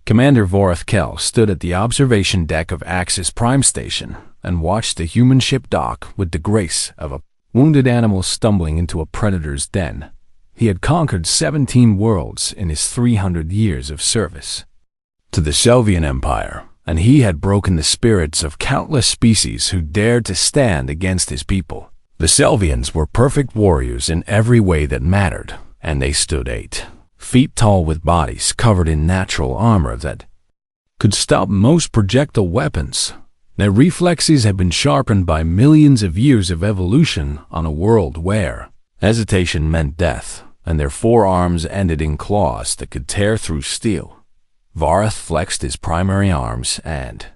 Commander Vorath Kell stood at the observation deck of Axis Prime Station and watched the human ship dock with the grace of a wounded animal stumbling into a predator's den. He had conquered 17 worlds in his 300 years of service to the Selvian Empire, and he had broken the spirits of countless species who dared to stand against his people. The Selvians were perfect warriors in every way that mattered, and they stood 8 feet tall with bodies covered in natural armor that could stop most projectile weapons. Their reflexes had been sharpened by millions of years of evolution on a world where hesitation meant death, and their forearms ended in claws that could tear through steel. Vorath flexed his primary arms and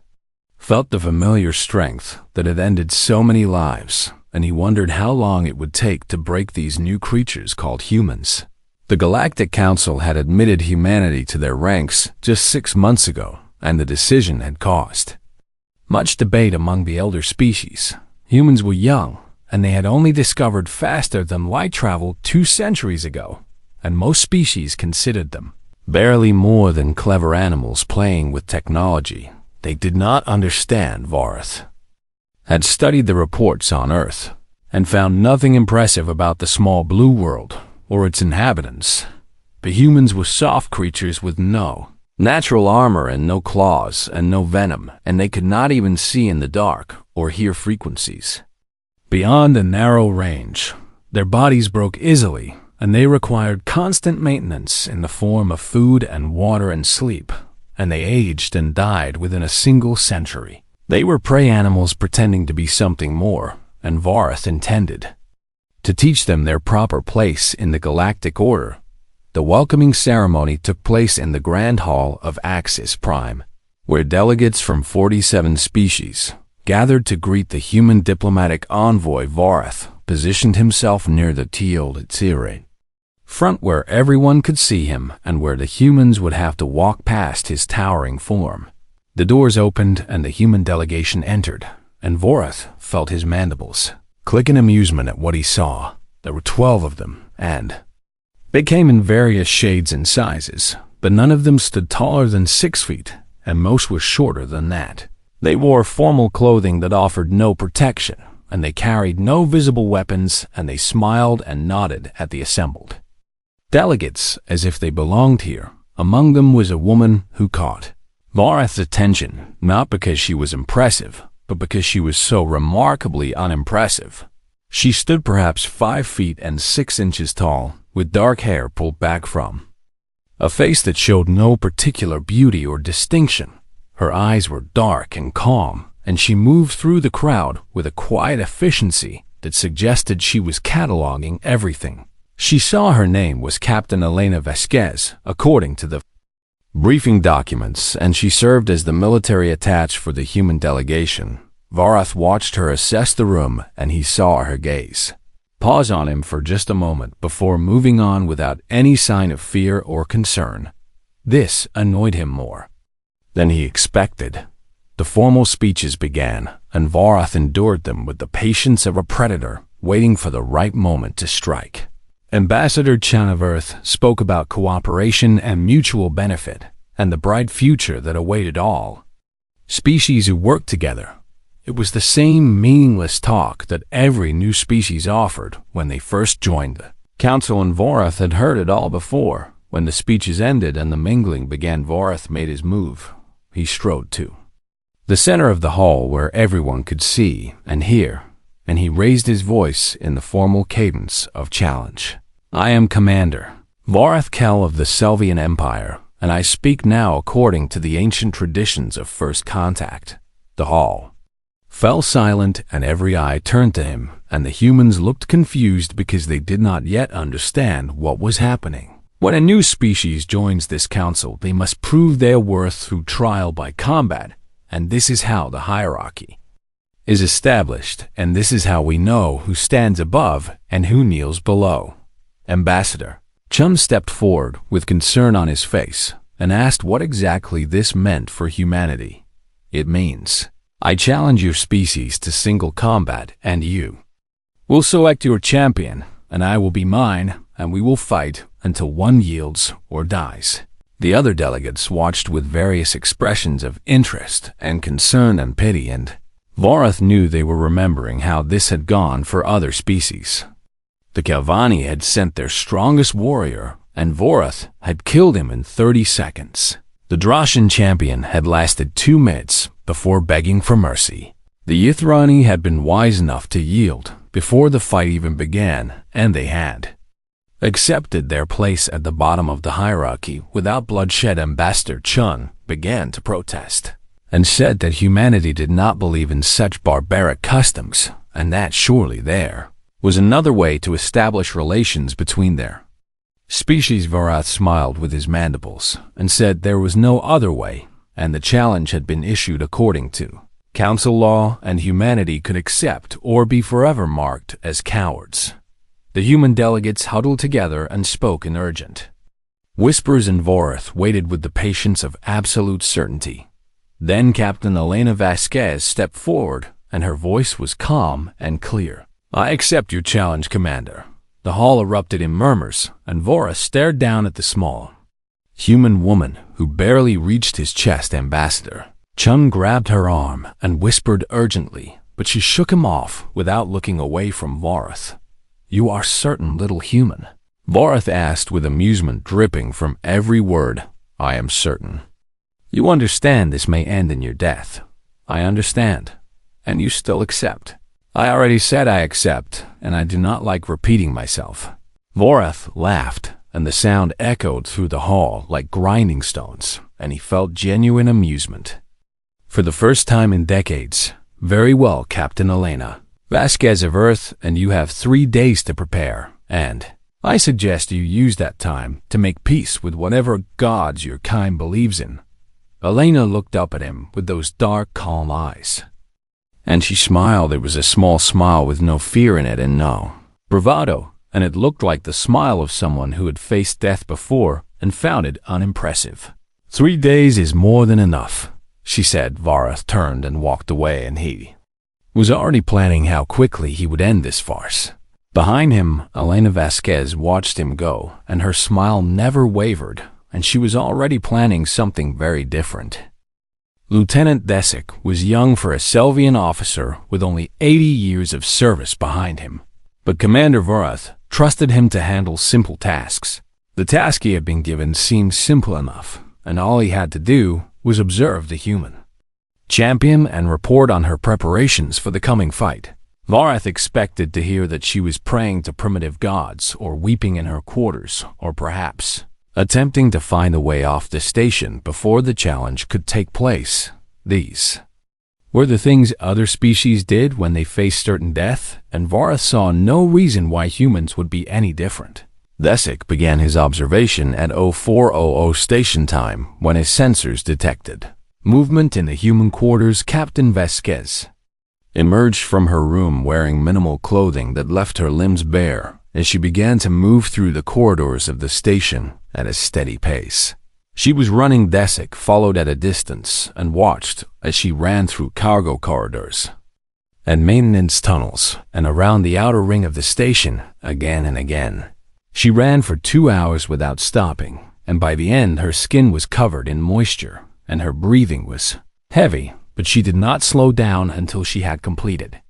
felt the familiar strength that had ended so many lives, and he wondered how long it would take to break these new creatures called humans. The Galactic Council had admitted humanity to their ranks just 6 months ago, and the decision had caused much debate among the elder species. Humans were young, and they had only discovered faster than light travel 2 centuries ago, and most species considered them barely more than clever animals playing with technology. They did not understand. Vorath had studied the reports on Earth and found nothing impressive about the small blue world or its inhabitants. The humans were soft creatures with no natural armor and no claws and no venom, and they could not even see in the dark or hear frequencies beyond a narrow range. Their bodies broke easily, and they required constant maintenance in the form of food and water and sleep, and they aged and died within a single century. They were prey animals pretending to be something more, and Vorath intended to teach them their proper place in the galactic order. The welcoming ceremony took place in the Grand Hall of Axis Prime, where delegates from 47 species gathered to greet the human diplomatic envoy. Vorath positioned himself near the Teal front where everyone could see him and where the humans would have to walk past his towering form. The doors opened and the human delegation entered, and Vorath felt his mandibles click in amusement at what he saw. There were 12 of them, and they came in various shades and sizes, but none of them stood taller than 6 feet, and most were shorter than that. They wore formal clothing that offered no protection, and they carried no visible weapons, and they smiled and nodded at the assembled delegates as if they belonged here. Among them was a woman who caught Vorath's attention, not because she was impressive, but because she was so remarkably unimpressive. She stood perhaps 5 feet and 6 inches tall, with dark hair pulled back from a face that showed no particular beauty or distinction. Her eyes were dark and calm, and she moved through the crowd with a quiet efficiency that suggested she was cataloging everything. She saw her name was Captain Elena Vasquez, according to the briefing documents, and she served as the military attaché for the human delegation. Vorath watched her assess the room, and he saw her gaze pause on him for just a moment before moving on without any sign of fear or concern. This annoyed him more than he expected. The formal speeches began, and Vorath endured them with the patience of a predator waiting for the right moment to strike. Ambassador Chan of Earth spoke about cooperation and mutual benefit, and the bright future that awaited all species who worked together. It was the same meaningless talk that every new species offered when they first joined the council, and Vorath had heard it all before. When the speeches ended and the mingling began, Vorath made his move. He strode to the center of the hall where everyone could see and hear, and he raised his voice in the formal cadence of challenge. I am Commander Vorath Kell of the Selvian Empire, and I speak now according to the ancient traditions of first contact. The hall fell silent, and every eye turned to him, and the humans looked confused because they did not yet understand what was happening. When a new species joins this council, they must prove their worth through trial by combat, and this is how the hierarchy is established, and this is how we know who stands above and who kneels below. Ambassador Chum stepped forward with concern on his face and asked what exactly this meant for humanity. It means, I challenge your species to single combat, and you will select your champion, and I will be mine, and we will fight until one yields or dies. The other delegates watched with various expressions of interest and concern and pity, and Vorath knew they were remembering how this had gone for other species. The Kelvani had sent their strongest warrior, and Vorath had killed him in 30 seconds. The Droshan champion had lasted 2 minutes before begging for mercy. The Yithrani had been wise enough to yield before the fight even began, and they had accepted their place at the bottom of the hierarchy without bloodshed. Ambassador Chun began to protest and said that humanity did not believe in such barbaric customs, and that surely there was another way to establish relations between their species. Vorath smiled with his mandibles and said there was no other way, and the challenge had been issued according to council law, and humanity could accept or be forever marked as cowards. The human delegates huddled together and spoke in urgent whispers, and Vorath waited with the patience of absolute certainty. Then Captain Elena Vasquez stepped forward, and her voice was calm and clear. "I accept your challenge, Commander." The hall erupted in murmurs, and Vorath stared down at the small human woman who barely reached his chest. Ambassador Chun grabbed her arm and whispered urgently, but she shook him off without looking away from Vorath. "You are certain, little human?" Vorath asked with amusement dripping from every word. "I am certain." "You understand this may end in your death?" "I understand. And you still accept?" "I already said I accept, and I do not like repeating myself." Vorath laughed, and the sound echoed through the hall like grinding stones, and he felt genuine amusement. "For the first time in decades." "Very well, Captain Elena Vasquez of Earth, and you have 3 days to prepare, and I suggest you use that time to make peace with whatever gods your kind believes in." Elena looked up at him with those dark, calm eyes, and she smiled. It was a small smile with no fear in it and no bravado, and it looked like the smile of someone who had faced death before and found it unimpressive. "3 days is more than enough," she said. Vorath turned and walked away, and he was already planning how quickly he would end this farce. Behind him, Elena Vasquez watched him go, and her smile never wavered, and she was already planning something very different. Lieutenant Desik was young for a Selvian officer with only 80 years of service behind him, but Commander Vorath trusted him to handle simple tasks. The task he had been given seemed simple enough, and all he had to do was observe the human champion and report on her preparations for the coming fight. Vorath expected to hear that she was praying to primitive gods, or weeping in her quarters, or perhaps attempting to find a way off the station before the challenge could take place. These were the things other species did when they faced certain death, and Vorath saw no reason why humans would be any different. Desik began his observation at 0400 station time when his sensors detected movement in the human quarters. Captain Vasquez emerged from her room wearing minimal clothing that left her limbs bare, as she began to move through the corridors of the station at a steady pace. She was running. Desik followed at a distance and watched as she ran through cargo corridors and maintenance tunnels and around the outer ring of the station again and again. She ran for 2 hours without stopping, and by the end her skin was covered in moisture and her breathing was heavy, but she did not slow down until she had completed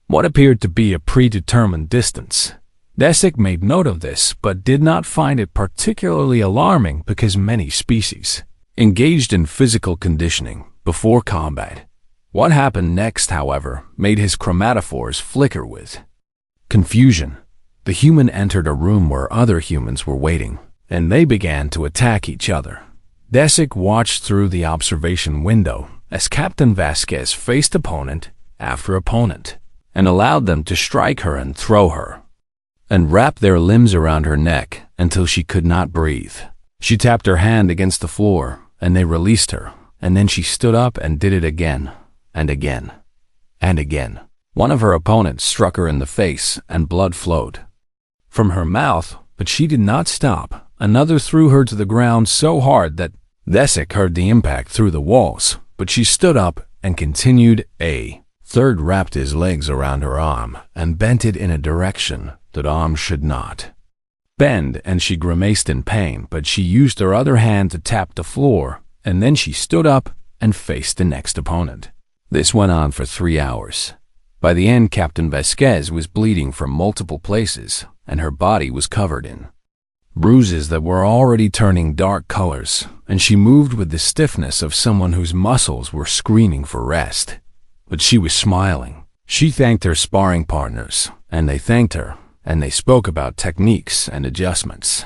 what appeared to be a predetermined distance. Desik made note of this, but did not find it particularly alarming because many species engaged in physical conditioning before combat. What happened next, however, made his chromatophores flicker with confusion. The human entered a room where other humans were waiting, and they began to attack each other. Desik watched through the observation window as Captain Vasquez faced opponent after opponent and allowed them to strike her and throw her and wrap their limbs around her neck until she could not breathe. She tapped her hand against the floor, and they released her, and then she stood up and did it again, and again, and again. One of her opponents struck her in the face, and blood flowed from her mouth, but she did not stop. Another threw her to the ground so hard that Desik heard the impact through the walls, but she stood up and continued. A third wrapped his legs around her arm and bent it in a direction that arm should not. bend, and she grimaced in pain, but she used her other hand to tap the floor, and then she stood up and faced the next opponent. This went on for 3 hours. By the end, Captain Vasquez was bleeding from multiple places, and her body was covered in bruises that were already turning dark colors, and she moved with the stiffness of someone whose muscles were screaming for rest. But she was smiling. She thanked her sparring partners, and they thanked her, and they spoke about techniques and adjustments,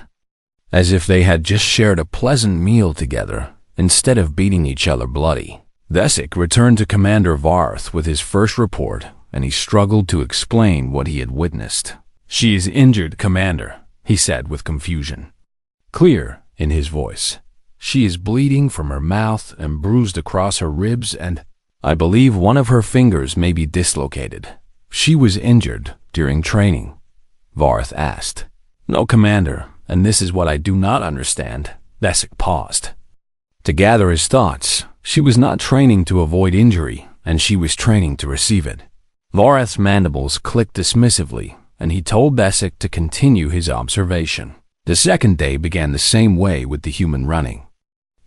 as if they had just shared a pleasant meal together instead of beating each other bloody. Vesic returned to Commander Varth with his first report, and he struggled to explain what he had witnessed. "She is injured, Commander," he said with confusion, clear in his voice. "She is bleeding from her mouth and bruised across her ribs, and I believe one of her fingers may be dislocated." "She was injured during training?" Varth asked. "No, Commander, and this is what I do not understand." Vesic paused to gather his thoughts. She was not training to avoid injury, and she was training to receive it. Varth's mandibles clicked dismissively, and he told Vesic to continue his observation. The second day began the same way with the human running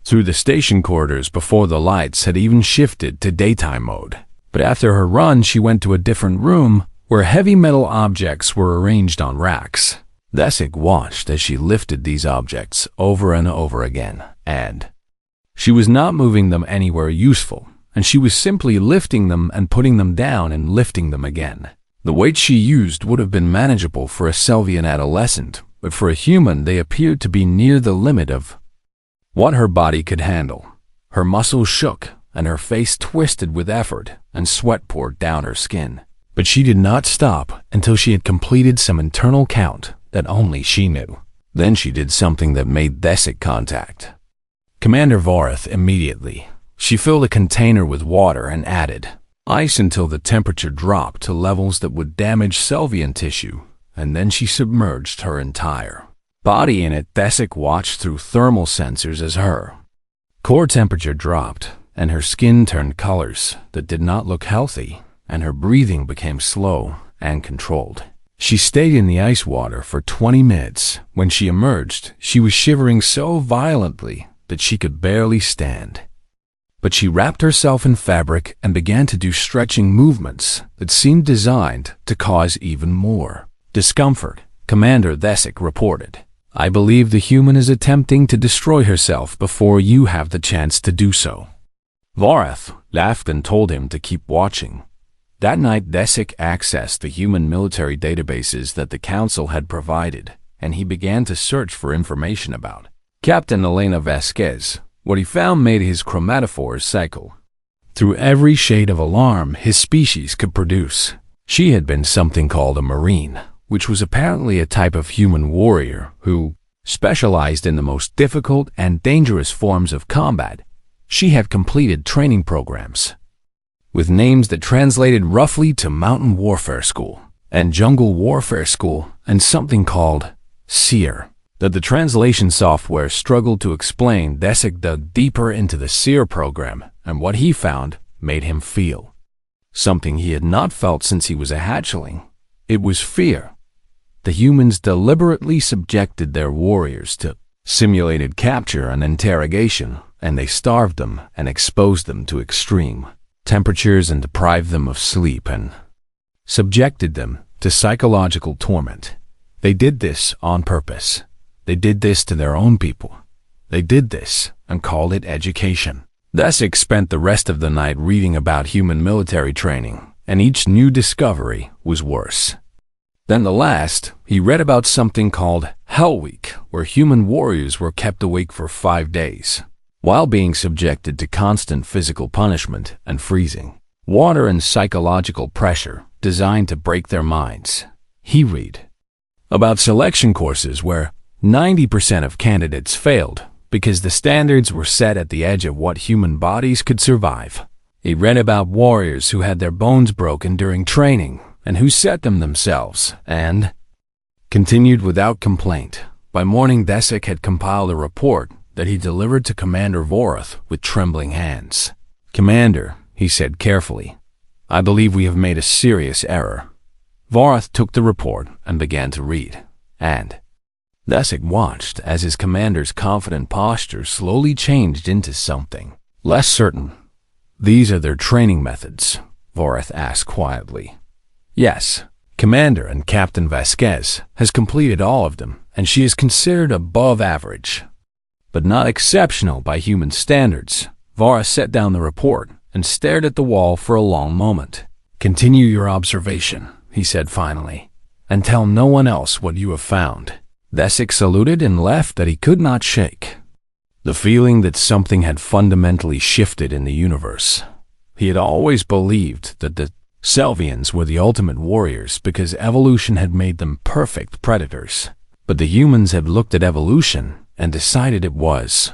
through the station corridors before the lights had even shifted to daytime mode. But after her run, she went to a different room where heavy metal objects were arranged on racks. Vesic watched as she lifted these objects over and over again, and she was not moving them anywhere useful, and she was simply lifting them and putting them down and lifting them again. The weight she used would have been manageable for a Selvian adolescent, but for a human they appeared to be near the limit of what her body could handle. Her muscles shook, and her face twisted with effort, and sweat poured down her skin. But she did not stop until she had completed some internal count that only she knew. Then she did something that made Vesic contact Commander Varth immediately. She filled a container with water and added ice until the temperature dropped to levels that would damage Selvian tissue, and then she submerged her entire body in it. Vesic watched through thermal sensors as her core temperature dropped, and her skin turned colors that did not look healthy, and her breathing became slow and controlled. She stayed in the ice water for 20 minutes. When she emerged, she was shivering so violently that she could barely stand. But she wrapped herself in fabric and began to do stretching movements that seemed designed to cause even more discomfort. Commander Vesic reported, "I believe the human is attempting to destroy herself before you have the chance to do so." Varth laughed and told him to keep watching. That night, Vesic accessed the human military databases that the Council had provided, and he began to search for information about Captain Elena Vasquez. What he found made his chromatophores cycle through every shade of alarm his species could produce. She had been something called a Marine, which was apparently a type of human warrior who specialized in the most difficult and dangerous forms of combat. She had completed training programs with names that translated roughly to Mountain Warfare School and Jungle Warfare School and something called Seer. That the translation software struggled to explain, Vesic dug deeper into the Seer program, and what he found made him feel something he had not felt since he was a hatchling. It was fear. The humans deliberately subjected their warriors to simulated capture and interrogation, and they starved them and exposed them to extreme temperatures and deprived them of sleep and subjected them to psychological torment. They did this on purpose. They did this to their own people. They did this and called it education. Vesic spent the rest of the night reading about human military training, and each new discovery was worse than the last. He read about something called Hell Week, where human warriors were kept awake for 5 days, while being subjected to constant physical punishment and freezing, water and psychological pressure designed to break their minds. He read about selection courses where 90% of candidates failed because the standards were set at the edge of what human bodies could survive. He read about warriors who had their bones broken during training and who set them themselves, and continued without complaint. By morning, Vesic had compiled a report that he delivered to Commander Varth with trembling hands. "Commander," he said carefully, "I believe we have made a serious error." Varth took the report and began to read, and Desik watched as his commander's confident posture slowly changed into something less certain. "These are their training methods?" Vorath asked quietly. "Yes. Commander and Captain Vasquez has completed all of them, and she is considered above average, but not exceptional by human standards." Vorath set down the report and stared at the wall for a long moment. "Continue your observation," he said finally, "and tell no one else what you have found." Desik saluted and left that he could not shake. The feeling that something had fundamentally shifted in the universe. He had always believed that the Selvians were the ultimate warriors because evolution had made them perfect predators. But the humans had looked at evolution and decided it was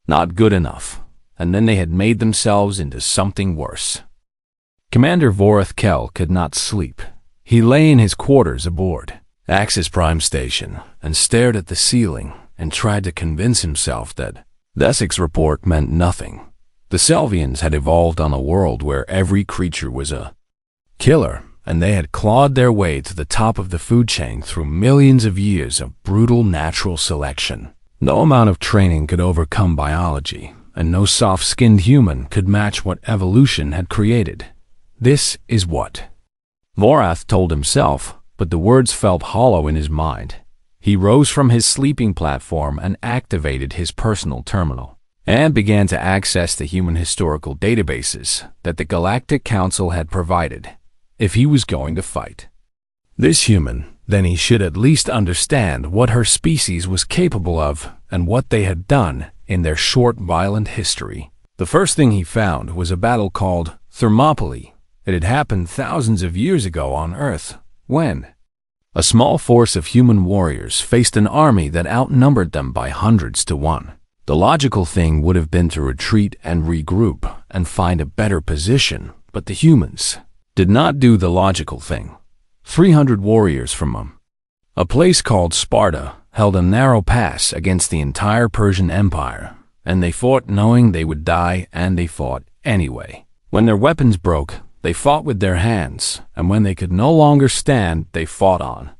not good enough, and then they had made themselves into something worse. Commander Vorath Kell could not sleep. He lay in his quarters aboard Axis Prime Station and stared at the ceiling and tried to convince himself that Desik's report meant nothing. The Selvians had evolved on a world where every creature was a killer, and they had clawed their way to the top of the food chain through millions of years of brutal natural selection. No amount of training could overcome biology, and no soft-skinned human could match what evolution had created. This is what Vorath told himself, but the words felt hollow in his mind. He rose from his sleeping platform and activated his personal terminal, and began to access the human historical databases that the Galactic Council had provided. If he was going to fight this human, then he should at least understand what her species was capable of and what they had done in their short, violent history. The first thing he found was a battle called Thermopylae. It had happened thousands of years ago on Earth, when a small force of human warriors faced an army that outnumbered them by hundreds to one. The logical thing would have been to retreat and regroup and find a better position, but the humans did not do the logical thing. 300 warriors from a place called Sparta held a narrow pass against the entire Persian Empire, and they fought knowing they would die, and they fought anyway. When their weapons broke, they fought with their hands, and when they could no longer stand, they fought on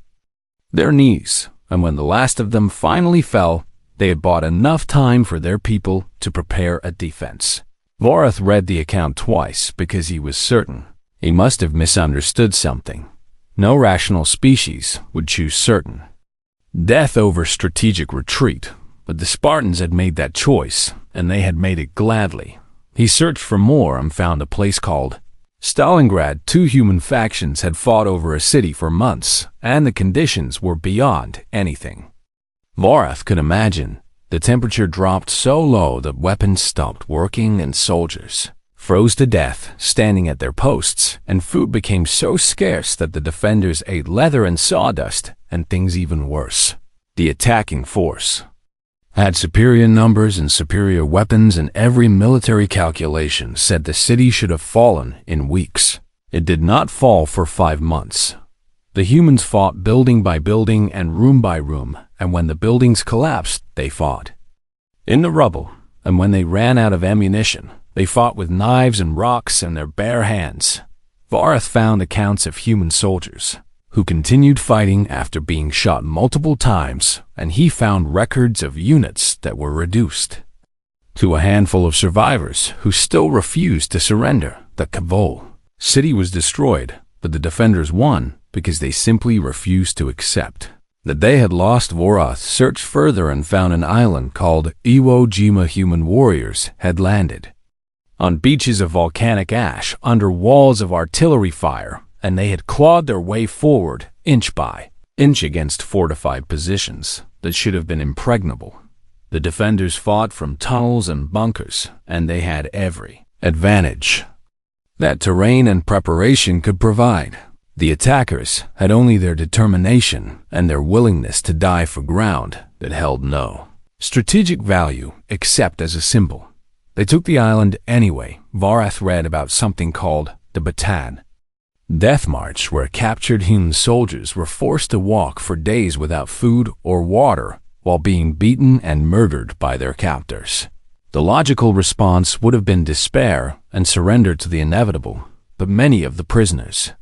their knees, and when the last of them finally fell, they had bought enough time for their people to prepare a defense. Vorath read the account twice because he was certain he must have misunderstood something. No rational species would choose certain death over strategic retreat, but the Spartans had made that choice, and they had made it gladly. He searched for more and found a place called Stalingrad. 2 human factions had fought over a city for months, and the conditions were beyond anything Vorath could imagine. The temperature dropped so low that weapons stopped working and soldiers froze to death standing at their posts, and food became so scarce that the defenders ate leather and sawdust, and things even worse. The attacking force had superior numbers and superior weapons, and every military calculation said the city should have fallen in weeks. It did not fall for 5 months. The humans fought building by building and room by room, and when the buildings collapsed, they fought in the rubble, and when they ran out of ammunition, they fought with knives and rocks and their bare hands. Vorath found accounts of human soldiers who continued fighting after being shot multiple times, and he found records of units that were reduced to a handful of survivors who still refused to surrender. The Kabul city was destroyed, but the defenders won because they simply refused to accept that they had lost. Vorath searched further and found an island called Iwo Jima. Human warriors had landed on beaches of volcanic ash under walls of artillery fire, and they had clawed their way forward inch by inch against fortified positions that should have been impregnable. The defenders fought from tunnels and bunkers, and they had every advantage that terrain and preparation could provide. The attackers had only their determination and their willingness to die for ground that held no strategic value except as a symbol. They took the island anyway. Vorath read about something called the Bataan Death March, where captured human soldiers were forced to walk for days without food or water while being beaten and murdered by their captors. The logical response would have been despair and surrender to the inevitable, but many of the prisoners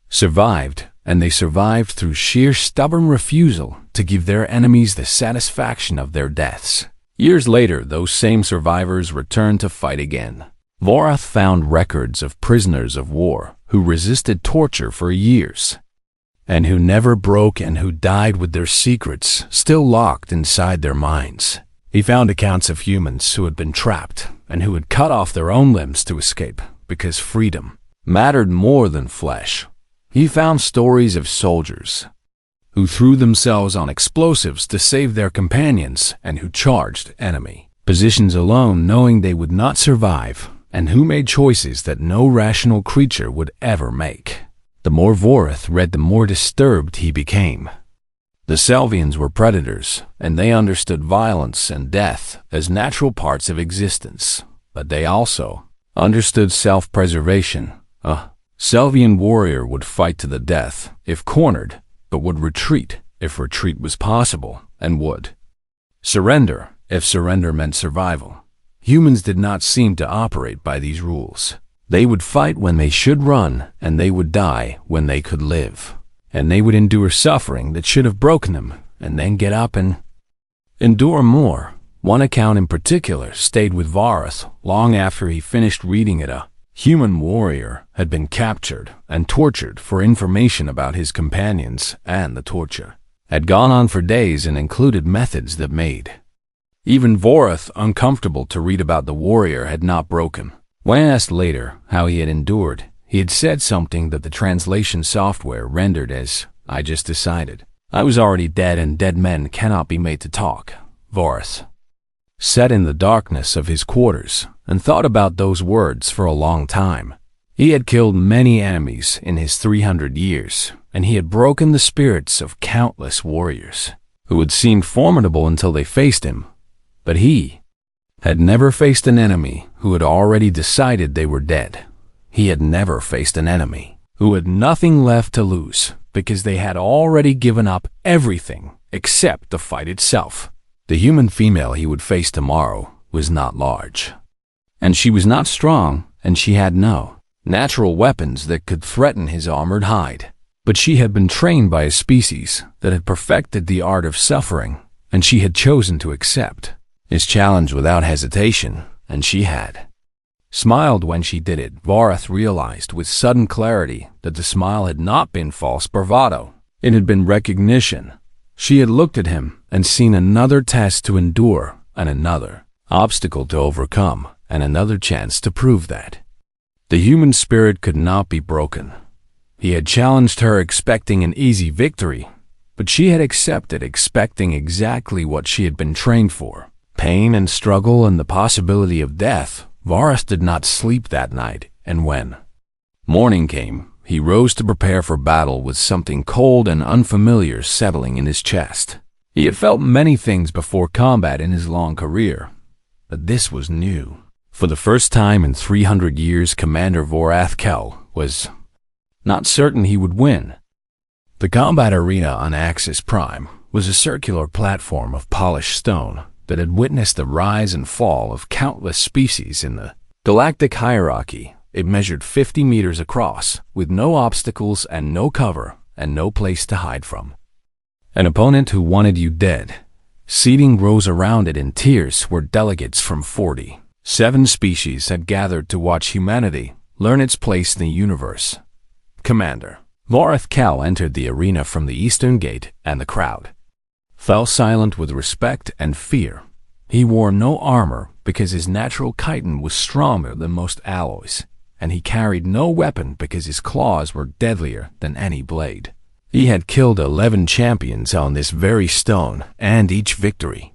survived, and they survived through sheer stubborn refusal to give their enemies the satisfaction of their deaths. Years later, those same survivors returned to fight again. Vorath found records of prisoners of war who resisted torture for years, and who never broke and who died with their secrets still locked inside their minds. He found accounts of humans who had been trapped and who had cut off their own limbs to escape because freedom mattered more than flesh. He found stories of soldiers who threw themselves on explosives to save their companions and who charged enemy positions alone knowing they would not survive, and who made choices that no rational creature would ever make. The more Vorath read, the more disturbed he became. The Selvians were predators, and they understood violence and death as natural parts of existence, but they also understood self-preservation. A Selvian warrior would fight to the death if cornered, but would retreat if retreat was possible, and would surrender if surrender meant survival. Humans did not seem to operate by these rules. They would fight when they should run, and they would die when they could live. And they would endure suffering that should have broken them, and then get up and endure more. One account in particular stayed with Vorath long after he finished reading it. A human warrior had been captured and tortured for information about his companions, and the torture had gone on for days and included methods that made even Vorath uncomfortable to read about. The warrior had not broken. When asked later how he had endured, he had said something that the translation software rendered as, "I just decided I was already dead, and dead men cannot be made to talk." Vorath sat in the darkness of his quarters and thought about those words for a long time. He had killed many enemies in his 300 years, and he had broken the spirits of countless warriors who had seemed formidable until they faced him. But he had never faced an enemy who had already decided they were dead. He had never faced an enemy who had nothing left to lose because they had already given up everything except the fight itself. The human female he would face tomorrow was not large, and she was not strong, and she had no natural weapons that could threaten his armored hide. But she had been trained by a species that had perfected the art of suffering, and she had chosen to accept his challenge without hesitation, and she had smiled when she did it. Vorath realized with sudden clarity that the smile had not been false bravado. It had been recognition. She had looked at him and seen another test to endure, and another obstacle to overcome, and another chance to prove that the human spirit could not be broken. He had challenged her expecting an easy victory, but she had accepted expecting exactly what she had been trained for: pain and struggle and the possibility of death. Vorath did not sleep that night, and when morning came, he rose to prepare for battle with something cold and unfamiliar settling in his chest. He had felt many things before combat in his long career, but this was new. For the first time in 300 years, Commander Vorath Kell was not certain he would win. The combat arena on Axis Prime was a circular platform of polished stone that had witnessed the rise and fall of countless species in the galactic hierarchy. It measured 50 meters across, with no obstacles and no cover and no place to hide from an opponent who wanted you dead. Seating rows around it in tiers where delegates from 47 species had gathered to watch humanity learn its place in the universe. Commander Vorath Kell entered the arena from the eastern gate, and the crowd fell silent with respect and fear. He wore no armor because his natural chitin was stronger than most alloys, and he carried no weapon because his claws were deadlier than any blade. He had killed 11 champions on this very stone, and each victory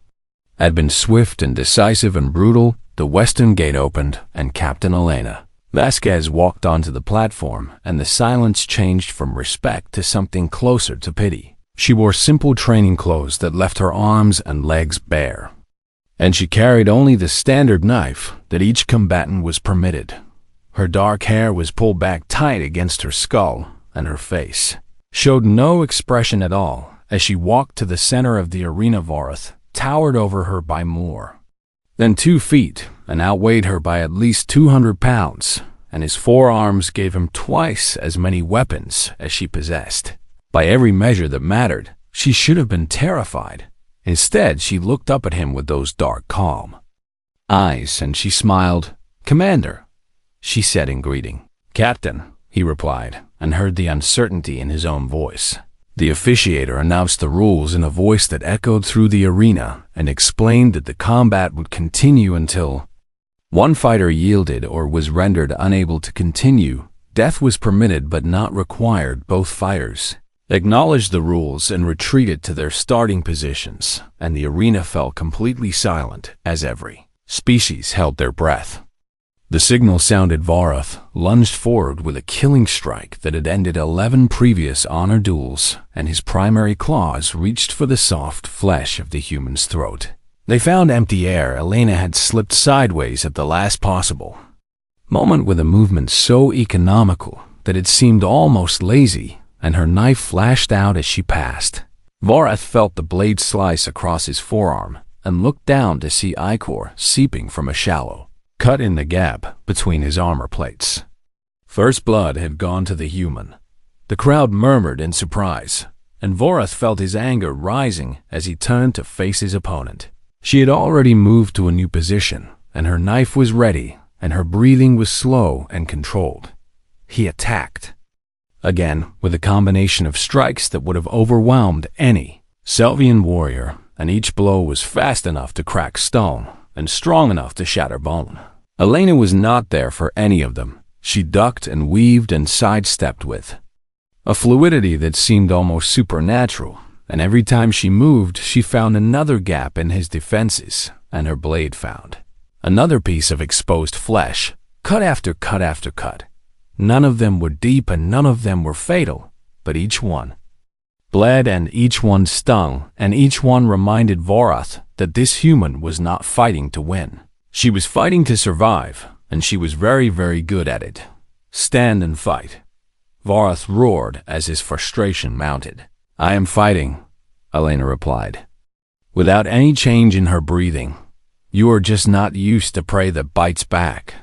had been swift and decisive and brutal. The western gate opened, and Captain Elena Vasquez walked onto the platform, and the silence changed from respect to something closer to pity. She wore simple training clothes that left her arms and legs bare, and she carried only the standard knife that each combatant was permitted. Her dark hair was pulled back tight against her skull, and her face showed no expression at all as she walked to the center of the arena. Vorath towered over her by more than 2 feet and outweighed her by at least 200 pounds, and his forearms gave him twice as many weapons as she possessed. By every measure that mattered, she should have been terrified. Instead, she looked up at him with those dark, calm eyes, and she smiled. "Commander," she said in greeting. "Captain," he replied, and heard the uncertainty in his own voice. The officiator announced the rules in a voice that echoed through the arena and explained that the combat would continue until one fighter yielded or was rendered unable to continue. Death was permitted but not required. Both fighters acknowledged the rules and retreated to their starting positions, and the arena fell completely silent as every species held their breath. The signal sounded. Vorath lunged forward with a killing strike that had ended 11 previous honor duels, and his primary claws reached for the soft flesh of the human's throat. They found empty air. Elena had slipped sideways at the last possible moment with a movement so economical that it seemed almost lazy, and her knife flashed out as she passed. Vorath felt the blade slice across his forearm and looked down to see ichor seeping from a shallow cut in the gap between his armor plates. First blood had gone to the human. The crowd murmured in surprise, and Vorath felt his anger rising as he turned to face his opponent. She had already moved to a new position, and her knife was ready, and her breathing was slow and controlled. He attacked again with a combination of strikes that would have overwhelmed any Selvian warrior, and each blow was fast enough to crack stone and strong enough to shatter bone. Elena was not there for any of them. She ducked and weaved and sidestepped with a fluidity that seemed almost supernatural, and every time she moved, she found another gap in his defenses, and her blade found another piece of exposed flesh, cut after cut after cut. None of them were deep and none of them were fatal, but each one bled and each one stung, and each one reminded Vorath that this human was not fighting to win. She was fighting to survive, and she was very, very good at it. "Stand and fight," Vorath roared as his frustration mounted. "I am fighting," Elena replied, without any change in her breathing. "You are just not used to prey that bites back."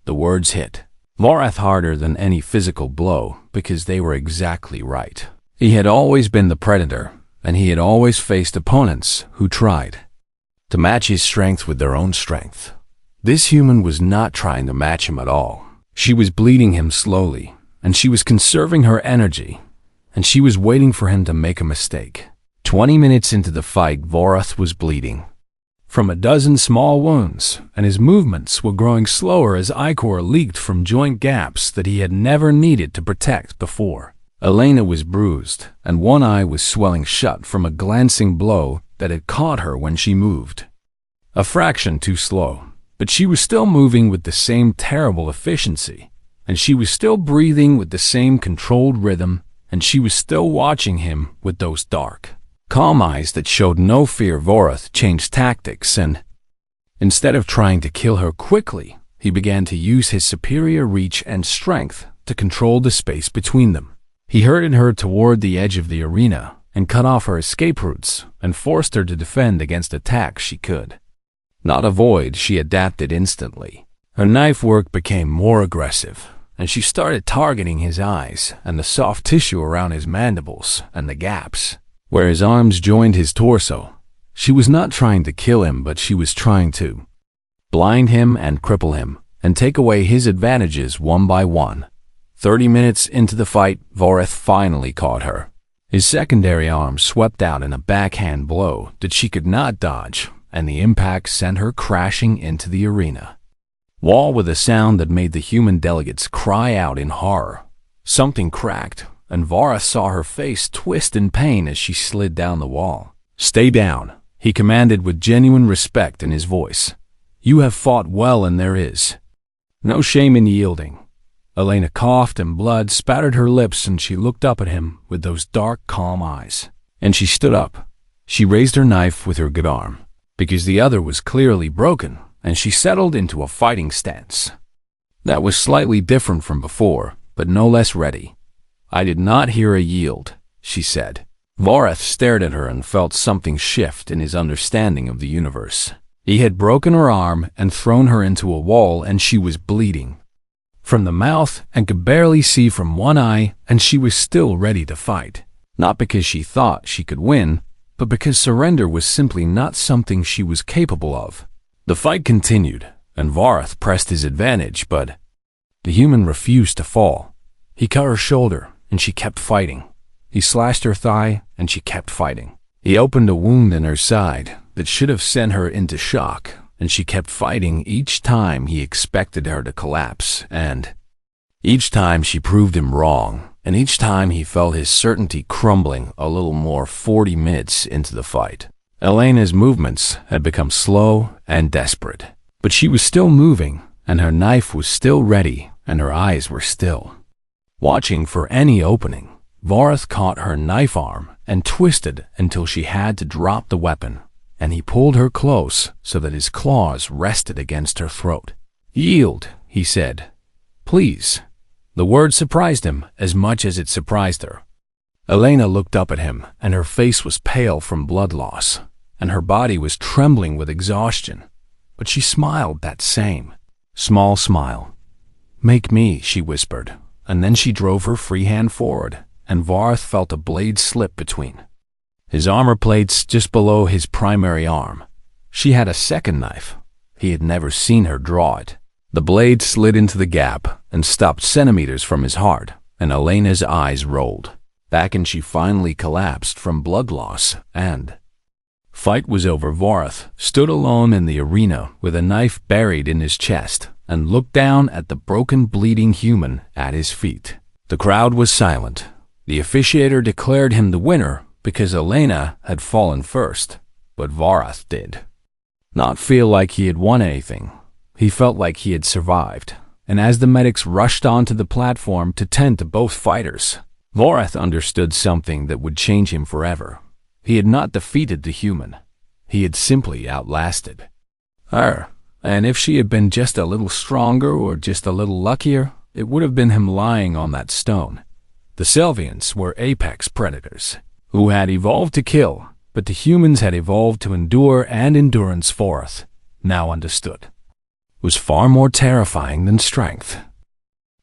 The words hit Vorath harder than any physical blow because they were exactly right. He had always been the predator, and he had always faced opponents who tried to match his strength with their own strength. This human was not trying to match him at all. She was bleeding him slowly, and she was conserving her energy, and she was waiting for him to make a mistake. 20 minutes into the fight, Vorath was bleeding from a dozen small wounds, and his movements were growing slower as ichor leaked from joint gaps that he had never needed to protect before. Elena was bruised, and one eye was swelling shut from a glancing blow that had caught her when she moved. A fraction too slow, but she was still moving with the same terrible efficiency, and she was still breathing with the same controlled rhythm, and she was still watching him with those dark, calm eyes that showed no fear. Vorath changed tactics, and instead of trying to kill her quickly, he began to use his superior reach and strength to control the space between them. He herded her toward the edge of the arena and cut off her escape routes and forced her to defend against attacks she could not avoid. She adapted instantly. Her knife work became more aggressive, and she started targeting his eyes and the soft tissue around his mandibles and the gaps where his arms joined his torso. She was not trying to kill him, but she was trying to blind him and cripple him and take away his advantages one by one. 30 minutes into the fight, Vorath finally caught her. His secondary arm swept out in a backhand blow that she could not dodge, and the impact sent her crashing into the arena wall with a sound that made the human delegates cry out in horror. Something cracked, and Vorath saw her face twist in pain as she slid down the wall. "Stay down," he commanded with genuine respect in his voice. "You have fought well, and there is no shame in yielding." Elena coughed and blood spattered her lips, and she looked up at him with those dark, calm eyes. And she stood up. She raised her knife with her good arm, because the other was clearly broken, and she settled into a fighting stance. That was slightly different from before, but no less ready. "I did not hear a yield," she said. Vorath stared at her and felt something shift in his understanding of the universe. He had broken her arm and thrown her into a wall, and she was bleeding from the mouth and could barely see from one eye, and she was still ready to fight. Not because she thought she could win, but because surrender was simply not something she was capable of. The fight continued, and Varath pressed his advantage, but the human refused to fall. He cut her shoulder, and she kept fighting. He slashed her thigh, and she kept fighting. He opened a wound in her side that should have sent her into shock, and she kept fighting each time he expected her to collapse, and each time she proved him wrong, and each time he felt his certainty crumbling a little more 40 minutes into the fight. Elena's movements had become slow and desperate, but she was still moving, and her knife was still ready, and her eyes were still watching for any opening. Varath caught her knife arm and twisted until she had to drop the weapon, and he pulled her close so that his claws rested against her throat. "Yield," he said. "Please." The word surprised him as much as it surprised her. Elena looked up at him, and her face was pale from blood loss, and her body was trembling with exhaustion, but she smiled that same small smile. "Make me," she whispered, and then she drove her free hand forward, and Varath felt a blade slip between his armor plates just below his primary arm. She had a second knife. He had never seen her draw it. The blade slid into the gap and stopped centimeters from his heart, and Elena's eyes rolled back, and she finally collapsed from blood loss, and fight was over. Varath stood alone in the arena with a knife buried in his chest and looked down at the broken, bleeding human at his feet. The crowd was silent. The officiator declared him the winner because Elena had fallen first, but Varath did not feel like he had won anything. He felt like he had survived, and as the medics rushed onto the platform to tend to both fighters, Varath understood something that would change him forever. He had not defeated the human. He had simply outlasted her, and if she had been just a little stronger or just a little luckier, it would have been him lying on that stone. The Selvians were apex predators who had evolved to kill, but the humans had evolved to endure, and endurance, Varath now understood, was far more terrifying than strength.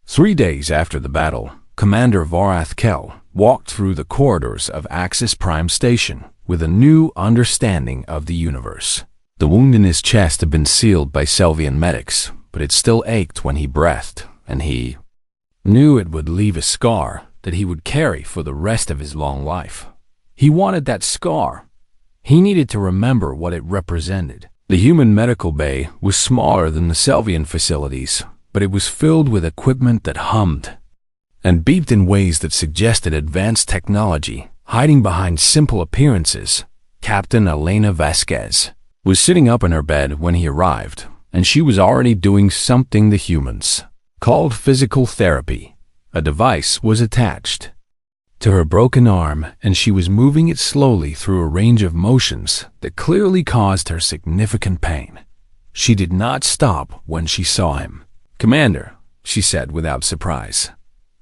3 days after the battle, Commander Varath Kell walked through the corridors of Axis Prime Station with a new understanding of the universe. The wound in his chest had been sealed by Selvian medics, but it still ached when he breathed, and he knew it would leave a scar that he would carry for the rest of his long life. He wanted that scar. He needed to remember what it represented. The human medical bay was smaller than the Selvian facilities, but it was filled with equipment that hummed and beeped in ways that suggested advanced technology hiding behind simple appearances. Captain Elena Vasquez was sitting up in her bed when he arrived, and she was already doing something the humans called physical therapy. A device was attached to her broken arm, and she was moving it slowly through a range of motions that clearly caused her significant pain. She did not stop when she saw him. "Commander," she said without surprise.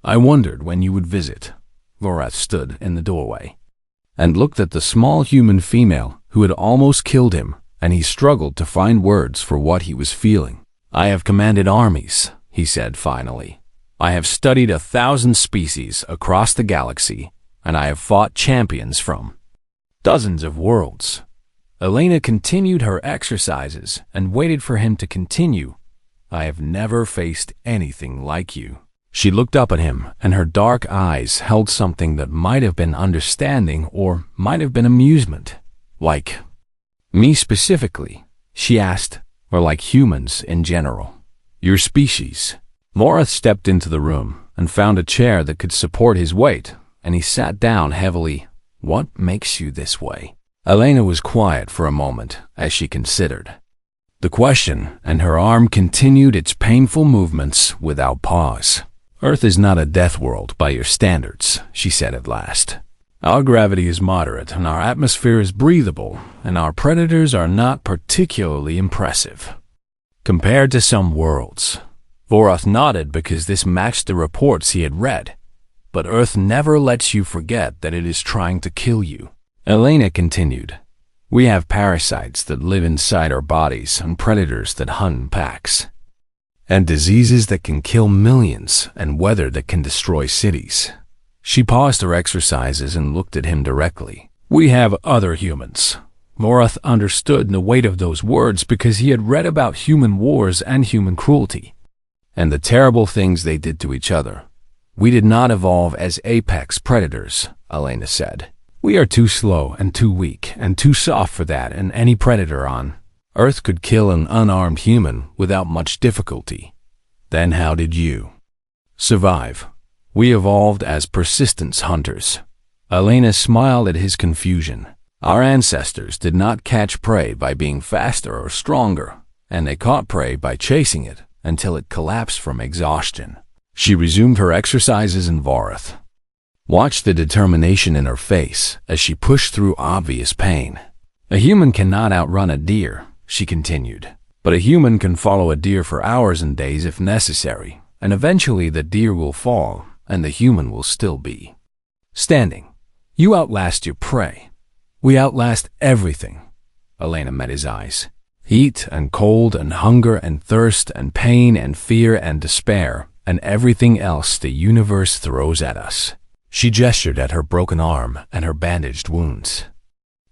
"I wondered when you would visit." Varath stood in the doorway and looked at the small human female who had almost killed him, and he struggled to find words for what he was feeling. "I have commanded armies," he said finally. "I have studied 1,000 species across the galaxy, and I have fought champions from dozens of worlds." Elena continued her exercises and waited for him to continue. "I have never faced anything like you." She looked up at him, and her dark eyes held something that might have been understanding or might have been amusement. "Like me specifically?" she asked, "or like humans in general?" "Your species." Varath stepped into the room and found a chair that could support his weight, and he sat down heavily. "What makes you this way?" Elena was quiet for a moment as she considered the question, and her arm continued its painful movements without pause. "Earth is not a death world by your standards," she said at last. "Our gravity is moderate, and our atmosphere is breathable, and our predators are not particularly impressive compared to some worlds." Varath nodded because this matched the reports he had read. "But Earth never lets you forget that it is trying to kill you." Elena continued, "We have parasites that live inside our bodies, and predators that hunt in packs, and diseases that can kill millions, and weather that can destroy cities. She paused her exercises and looked at him directly. We have other humans. Vorath understood the weight of those words because he had read about human wars and human cruelty, and the terrible things they did to each other. We did not evolve as apex predators, Elena said. We are too slow and too weak and too soft for that, and any predator on Earth could kill an unarmed human without much difficulty. Then how did you survive? We evolved as persistence hunters. Elena smiled at his confusion. Our ancestors did not catch prey by being faster or stronger, and they caught prey by chasing it until it collapsed from exhaustion. She resumed her exercises in Vorath. Watch the determination in her face as she pushed through obvious pain. A human cannot outrun a deer, she continued, but a human can follow a deer for hours and days if necessary, and eventually the deer will fall and the human will still be standing. You outlast your prey. We outlast everything. Elena met his eyes. Heat and cold and hunger and thirst and pain and fear and despair and everything else the universe throws at us. She gestured at her broken arm and her bandaged wounds,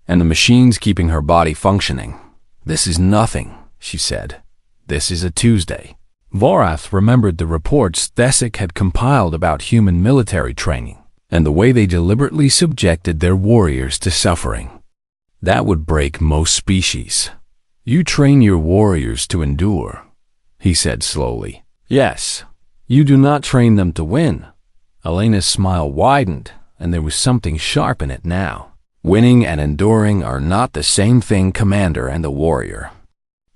and the machines keeping her body functioning. This is nothing, she said. This is a Tuesday. Vorath remembered the reports Thesic had compiled about human military training and the way they deliberately subjected their warriors to suffering. That would break most species. You train your warriors to endure, he said slowly. Yes, you do not train them to win. Elena's smile widened, and there was something sharp in it now. Winning and enduring are not the same thing, Commander and the warrior.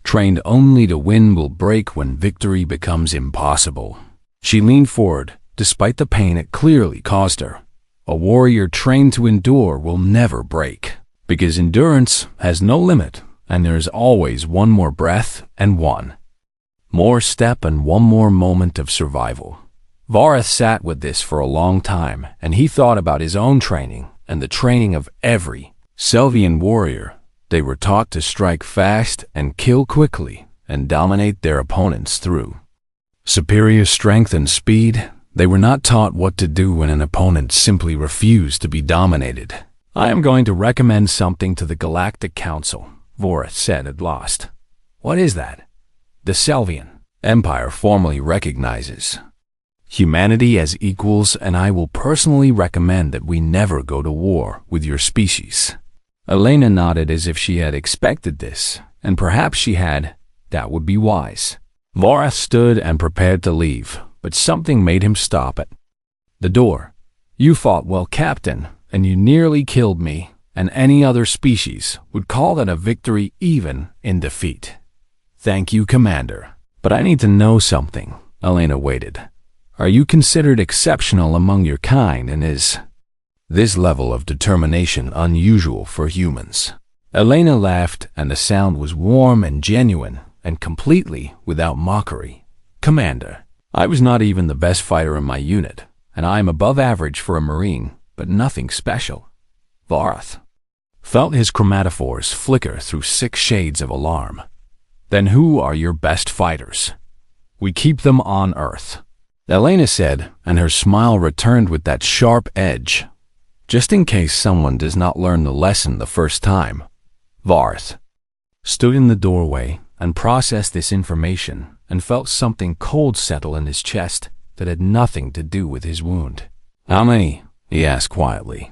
Trained only to win will break when victory becomes impossible. She leaned forward, despite the pain it clearly caused her. A warrior trained to endure will never break, because endurance has no limit, and there is always one more breath and one more step and one more moment of survival. Vorath sat with this for a long time, and he thought about his own training and the training of every Selvian warrior. They were taught to strike fast and kill quickly and dominate their opponents through superior strength and speed. They were not taught what to do when an opponent simply refused to be dominated. I am going to recommend something to the Galactic Council, Vorath said at last. What is that? The Selvian Empire formally recognizes humanity as equals, and I will personally recommend that we never go to war with your species. Elena nodded as if she had expected this, and perhaps she had. That would be wise. Vorath stood and prepared to leave, but something made him stop at the door. You fought well, Captain, and you nearly killed me, and any other species would call that a victory even in defeat. Thank you, Commander. But I need to know something. Elena waited. Are you considered exceptional among your kind, and is this level of determination unusual for humans? Elena laughed, and the sound was warm and genuine, and completely without mockery. Commander, I was not even the best fighter in my unit, and I am above average for a Marine, but nothing special. Vorath felt his chromatophores flicker through 6 shades of alarm. Then who are your best fighters? We keep them on Earth, Elena said, and her smile returned with that sharp edge, just in case someone does not learn the lesson the first time. Vorath stood in the doorway and processed this information and felt something cold settle in his chest that had nothing to do with his wound. How many? He asked quietly.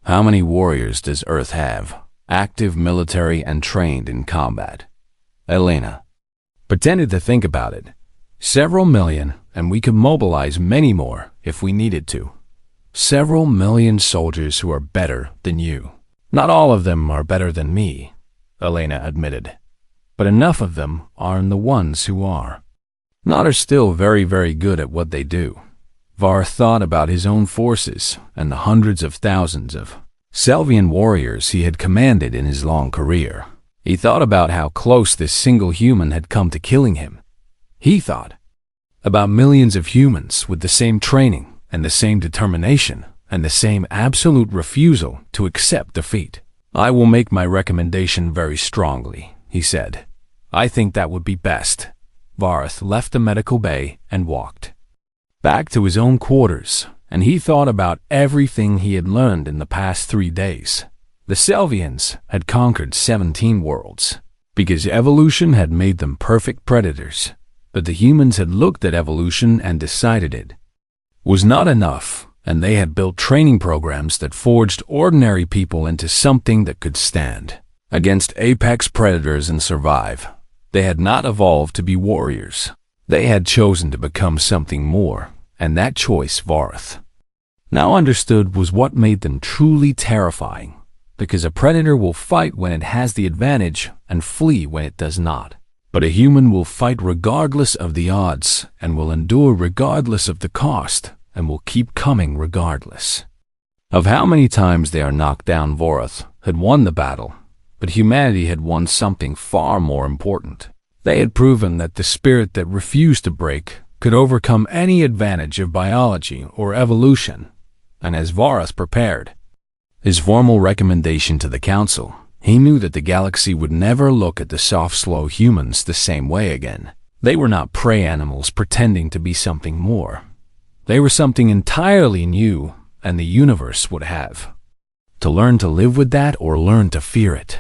How many warriors does Earth have, active military and trained in combat? Elena pretended to think about it. Several million, and we could mobilize many more if we needed to. Several million soldiers who are better than you. Not all of them are better than me, Elena admitted, but enough of them are the ones who are. Not are still very, very good at what they do. Var thought about his own forces and the hundreds of thousands of Selvian warriors he had commanded in his long career. He thought about how close this single human had come to killing him. He thought about millions of humans with the same training and the same determination and the same absolute refusal to accept defeat. I will make my recommendation very strongly, he said. I think that would be best. Vorath left the medical bay and walked back to his own quarters, and he thought about everything he had learned in the past 3 days. The Selvians had conquered 17 worlds because evolution had made them perfect predators, but the humans had looked at evolution and decided it was not enough, and they had built training programs that forged ordinary people into something that could stand against apex predators and survive. They had not evolved to be warriors. They had chosen to become something more, and that choice Vorath now understood was what made them truly terrifying, because a predator will fight when it has the advantage and flee when it does not. But a human will fight regardless of the odds and will endure regardless of the cost and will keep coming regardless of how many times they are knocked down. Vorath had won the battle, but humanity had won something far more important. They had proven that the spirit that refused to break could overcome any advantage of biology or evolution, and as Vorath prepared his formal recommendation to the council, he knew that the galaxy would never look at the soft, slow humans the same way again. They were not prey animals pretending to be something more. They were something entirely new, and the universe would have to learn to live with that or learn to fear it.